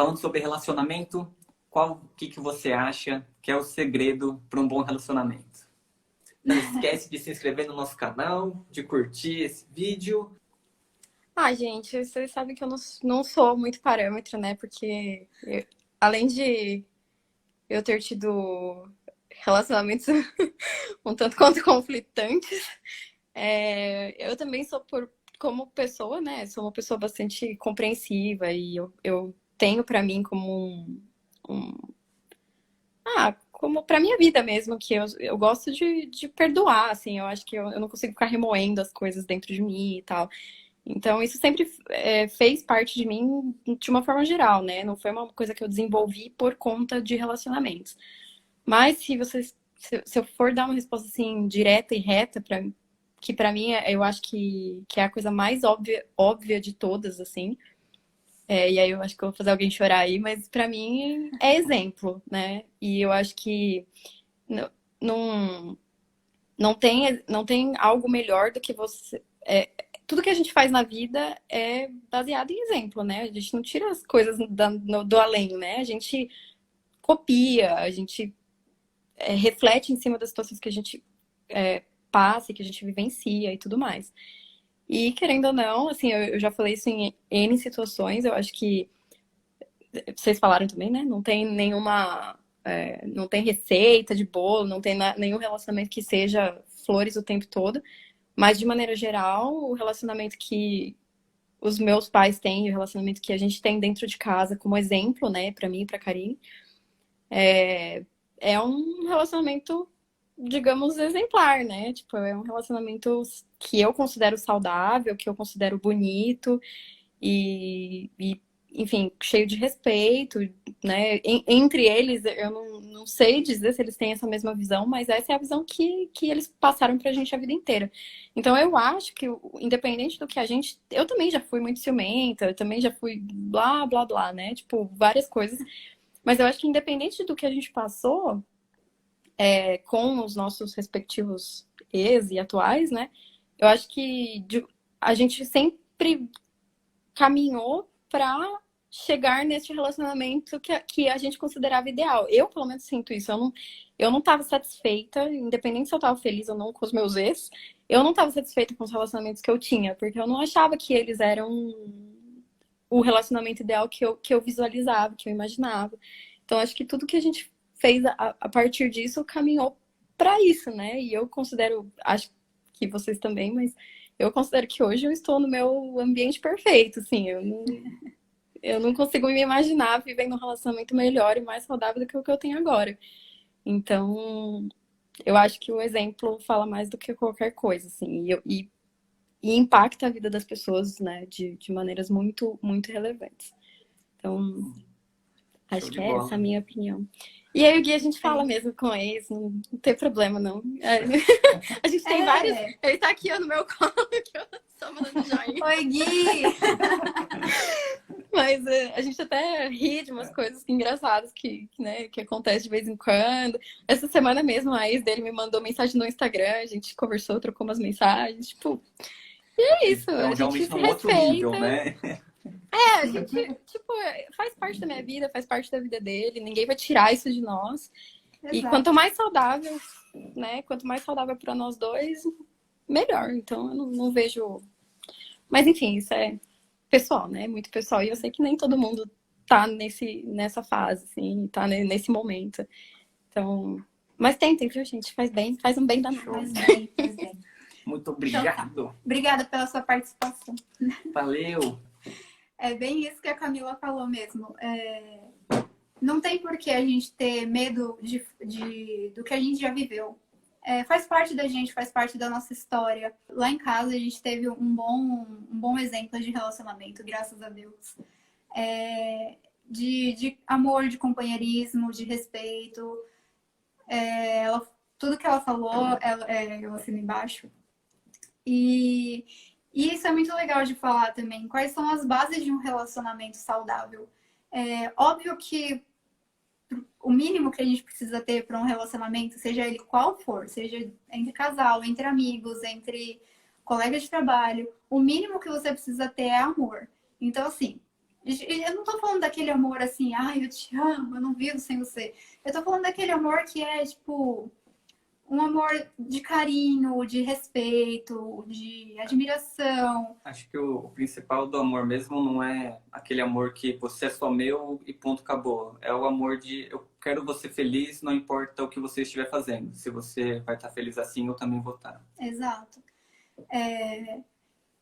falando sobre relacionamento, o que você acha que é o segredo para um bom relacionamento? Não esquece de se inscrever no nosso canal, de curtir esse vídeo. Gente, vocês sabem que eu não sou muito parâmetro, né? Porque além de eu ter tido relacionamentos um tanto quanto conflitantes, eu também sou, como pessoa, né? Sou uma pessoa bastante compreensiva e eu tenho pra mim como como pra minha vida mesmo, que eu gosto de perdoar, assim. Eu acho que eu não consigo ficar remoendo as coisas dentro de mim e tal. Então, isso sempre fez parte de mim de uma forma geral, né? Não foi uma coisa que eu desenvolvi por conta de relacionamentos. Mas se eu for dar uma resposta assim direta e reta que para mim eu acho que é a coisa mais óbvia de todas, assim. E aí eu acho que eu vou fazer alguém chorar aí, mas para mim é exemplo, né? E eu acho que não, não tem algo melhor do que você. Tudo que a gente faz na vida é baseado em exemplo, né? A gente não tira as coisas do além, né? A gente copia, a gente reflete em cima das situações que a gente passa, que a gente vivencia e tudo mais. E querendo ou não, assim, eu já falei isso em N situações, eu acho que vocês falaram também, né? Não tem nenhuma. Não tem receita de bolo, não tem nenhum relacionamento que seja flores o tempo todo. Mas, de maneira geral, o relacionamento que os meus pais têm, o relacionamento que a gente tem dentro de casa, como exemplo, né, pra mim e pra Karine, é um relacionamento, digamos, exemplar, né? Tipo, é um relacionamento que eu considero saudável, que eu considero bonito e enfim, cheio de respeito, né? Entre eles, eu não sei dizer se eles têm essa mesma visão, mas essa é a visão que eles passaram pra gente a vida inteira. Então, eu acho que, independente do que a gente. Eu também já fui muito ciumenta, eu também já fui blá, blá, blá, né? Tipo, várias coisas. Mas eu acho que, independente do que a gente passou, com os nossos respectivos ex e atuais, né? Eu acho que a gente sempre caminhou para chegar nesse relacionamento que a gente considerava ideal. Eu, pelo menos, sinto isso. Eu não estava satisfeita, independente se eu estava feliz ou não com os meus ex, eu não estava satisfeita com os relacionamentos que eu tinha, porque eu não achava que eles eram o relacionamento ideal que eu visualizava, que eu imaginava. Então, acho que tudo que a gente fez a partir disso caminhou para isso, né? E eu considero, acho que vocês também, mas eu considero que hoje eu estou no meu ambiente perfeito, assim. Eu não consigo me imaginar vivendo um relacionamento melhor e mais saudável do que o que eu tenho agora. Então, eu acho que o exemplo fala mais do que qualquer coisa, assim. E impacta a vida das pessoas, né? De maneiras muito, muito relevantes. Então, Show acho de que é essa bola. a minha opinião. E aí o Gui a gente fala mesmo com ex, não tem problema, não. A gente tem vários. Ele tá aqui ó, no meu colo, que eu só mandando joinha. Oi, Gui! Mas a gente até ri de umas coisas engraçadas né, que acontece de vez em quando. Essa semana mesmo, a ex dele me mandou mensagem no Instagram, a gente conversou, trocou umas mensagens, tipo. E é isso, Então, a gente realmente, se num outro nível, respeita. né? A gente, tipo, faz parte da minha vida, faz parte da vida dele, ninguém vai tirar isso de nós. Exato. E quanto mais saudável, né? Quanto mais saudável para nós dois, melhor. Então eu não vejo. Mas enfim, isso é pessoal, né? Muito pessoal. E eu sei que nem todo mundo tá nessa fase, assim, tá nesse momento. Então. Mas tentem, viu, gente? Faz bem, faz um bem danado. Faz bem, faz bem. Muito obrigado. Então, obrigada pela sua participação. Valeu. É bem isso que a Camila falou mesmo. Não tem por que a gente ter medo do que a gente já viveu. Faz parte da gente, faz parte da nossa história. Lá em casa a gente teve um bom exemplo de relacionamento, graças a Deus. De amor, de companheirismo, de respeito. Tudo que ela falou, eu assino embaixo. E isso é muito legal de falar também. Quais são as bases de um relacionamento saudável? Óbvio que o mínimo que a gente precisa ter para um relacionamento, seja ele qual for, seja entre casal, entre amigos, entre colegas de trabalho, o mínimo que você precisa ter é amor. Então, assim, E eu não tô falando daquele amor assim, ai, eu te amo, eu não vivo sem você. Eu tô falando daquele amor que é, tipo, um amor de carinho, de respeito, de admiração. Acho que o principal do amor mesmo não é aquele amor que você é só meu e ponto, acabou. É o amor de eu quero você feliz, não importa o que você estiver fazendo. Se você vai estar feliz assim, eu também vou estar. Exato.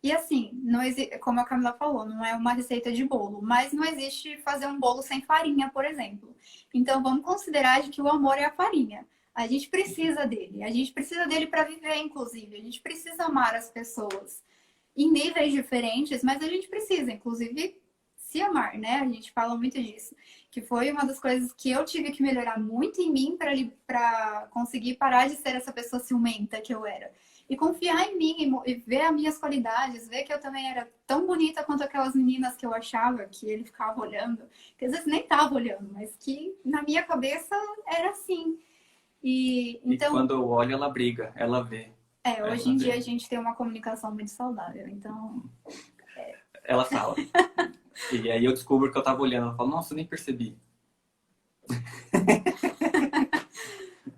E assim, não como a Camila falou, não é uma receita de bolo, mas não existe fazer um bolo sem farinha, por exemplo. Então vamos considerar de que o amor é a farinha. A gente precisa dele. A gente precisa dele para viver, inclusive. A gente precisa amar as pessoas em níveis diferentes, mas a gente precisa, inclusive, se amar, né? A gente fala muito disso. Que foi uma das coisas que eu tive que melhorar muito em mim para conseguir parar de ser essa pessoa ciumenta que eu era. E confiar em mim e ver as minhas qualidades, ver que eu também era tão bonita quanto aquelas meninas que eu achava que ele ficava olhando, que às vezes nem tava olhando, mas que na minha cabeça era assim. E Então, quando eu olho, ela briga, ela vê. hoje em dia a gente tem uma comunicação muito saudável, então. Ela fala. E aí eu descubro que eu tava olhando. Ela fala, nossa, eu nem percebi.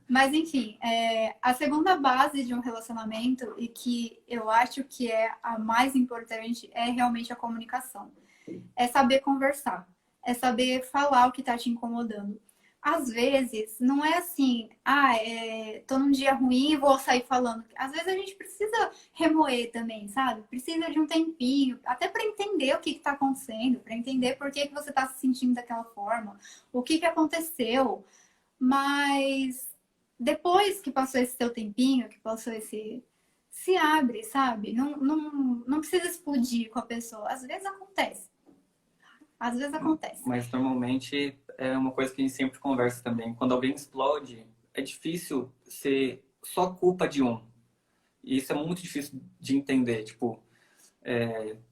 Mas enfim, a segunda base de um relacionamento e que eu acho que é a mais importante é realmente a comunicação. É saber conversar, é saber falar o que tá te incomodando. Às vezes, não é assim, tô num dia ruim e vou sair falando. Às vezes a gente precisa remoer também, sabe? Precisa de um tempinho, até para entender o que está acontecendo, para entender por que você está se sentindo daquela forma, o que aconteceu. Mas depois que passou esse seu tempinho, que passou esse. Se abre, sabe? Não precisa explodir com a pessoa. Às vezes acontece. Às vezes acontece. Mas normalmente é uma coisa que a gente sempre conversa também. Quando alguém explode, é difícil ser só culpa de um. E isso é muito difícil de entender. Tipo,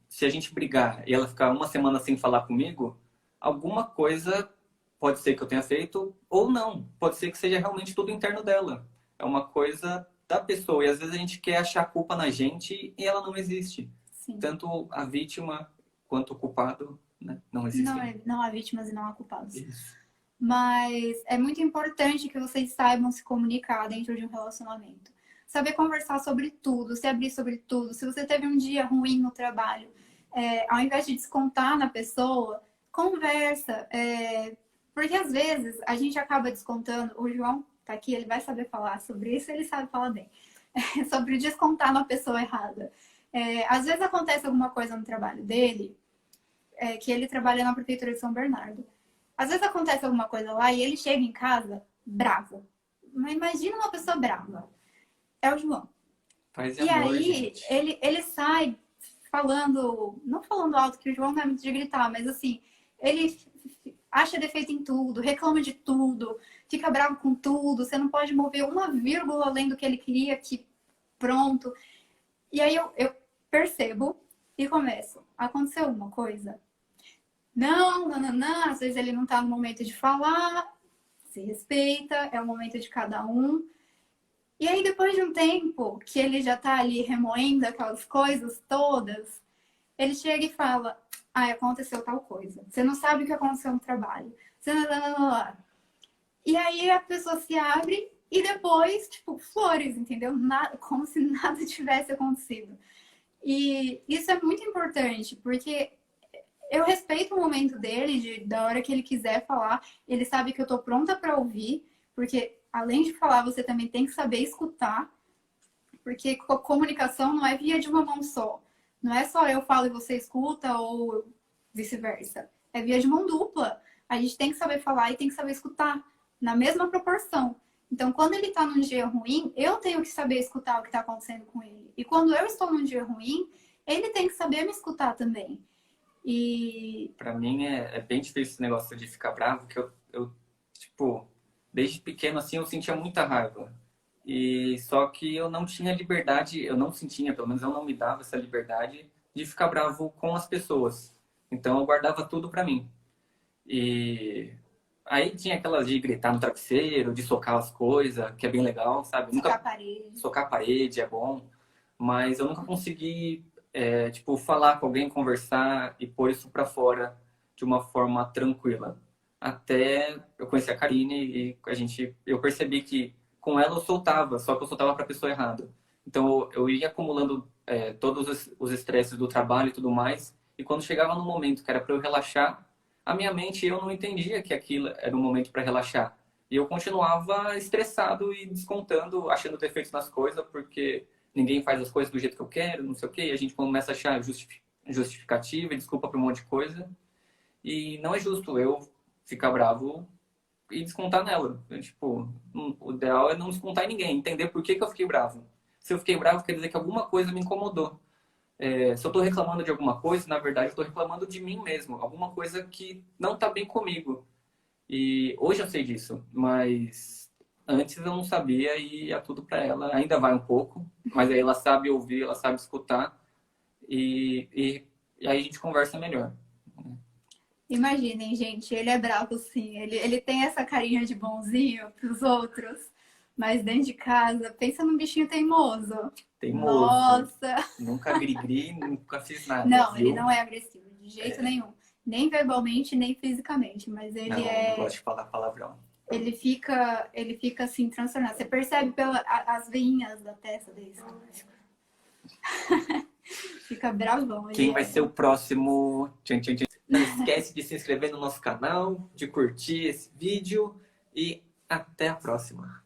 se a gente brigar e ela ficar uma semana sem falar comigo, alguma coisa pode ser que eu tenha feito ou não. Pode ser que seja realmente tudo interno dela. É uma coisa da pessoa. E às vezes a gente quer achar culpa na gente e ela não existe. Sim. Tanto a vítima quanto o culpado, né, não existem. Não há vítimas e não há culpados. Isso. Mas é muito importante que vocês saibam se comunicar dentro de um relacionamento. Saber conversar sobre tudo, se abrir sobre tudo. Se você teve um dia ruim no trabalho, ao invés de descontar na pessoa, conversa. Porque às vezes a gente acaba descontando. O João tá aqui, ele vai saber falar sobre isso, ele sabe falar bem. Sobre descontar na pessoa errada. Às vezes acontece alguma coisa no trabalho dele, que ele trabalha na prefeitura de São Bernardo. Às vezes acontece alguma coisa lá e ele chega em casa bravo. Mas imagina uma pessoa brava. É o João. Paz E amor, aí gente. ele sai falando, não falando alto, que o João não é muito de gritar, mas assim, ele acha defeito em tudo, reclama de tudo, fica bravo com tudo, você não pode mover uma vírgula além do que ele queria, que pronto. E aí eu percebo e começo. Aconteceu alguma coisa? Não. Às vezes ele não tá no momento de falar, se respeita, é o momento de cada um. E aí, depois de um tempo que ele já tá ali remoendo aquelas coisas todas, ele chega e fala: aconteceu tal coisa. Você não sabe o que aconteceu no trabalho. E aí a pessoa se abre e depois, tipo, flores, entendeu? Nada, como se nada tivesse acontecido. E isso é muito importante, porque eu respeito o momento dele, da hora que ele quiser falar. Ele sabe que eu tô pronta para ouvir, porque além de falar, você também tem que saber escutar, porque comunicação não é via de uma mão só. Não é só eu falo e você escuta ou vice-versa. É via de mão dupla. A gente tem que saber falar e tem que saber escutar na mesma proporção. Então, quando ele tá num dia ruim, eu tenho que saber escutar o que tá acontecendo com ele. E quando eu estou num dia ruim, ele tem que saber me escutar também. E Pra mim é bem difícil esse negócio de ficar bravo, que eu tipo, desde pequeno assim eu sentia muita raiva. E só que eu não tinha liberdade, eu não sentia, pelo menos eu não me dava essa liberdade de ficar bravo com as pessoas. Então eu guardava tudo pra mim. E aí tinha aquelas de gritar no travesseiro, de socar as coisas, que é bem legal, sabe? socar a parede. Socar a parede é bom, mas eu nunca consegui, tipo, falar com alguém, conversar e pôr isso pra fora de uma forma tranquila. Até eu conheci a Karine e eu percebi que com ela eu soltava, só que eu soltava para a pessoa errada. Então eu ia acumulando todos os estresses do trabalho e tudo mais, e quando chegava no momento que era para eu relaxar, a minha mente, eu não entendia que aquilo era um momento para relaxar. E eu continuava estressado e descontando, achando defeitos nas coisas, porque ninguém faz as coisas do jeito que eu quero, não sei o quê, e a gente começa a achar justificativa e desculpa para um monte de coisa. E não é justo eu ficar bravo e descontar nela. Tipo, o ideal é não descontar em ninguém, entender por que eu fiquei bravo. Se eu fiquei bravo, quer dizer que alguma coisa me incomodou. Se eu tô reclamando de alguma coisa, na verdade eu tô reclamando de mim mesmo. Alguma coisa que não tá bem comigo. E hoje eu sei disso, mas antes eu não sabia e ia tudo pra ela. Ainda vai um pouco, mas aí ela sabe ouvir, ela sabe escutar e aí a gente conversa melhor. Imaginem, gente, ele é bravo sim. Ele tem essa carinha de bonzinho pros outros, mas dentro de casa, pensa num bichinho teimoso. Teimoso. Nossa! Nunca grigri, nunca fiz nada. Não, viu? ele não é agressivo, de jeito nenhum. Nem verbalmente, nem fisicamente, mas ele Não, não gosto de falar palavrão. ele fica assim, transtornado. Você percebe pelas as veinhas da testa dele. Fica bravão. Quem vai ser o próximo? Tchan, tchan, tchan. Não esquece de se inscrever no nosso canal, de curtir esse vídeo e até a próxima.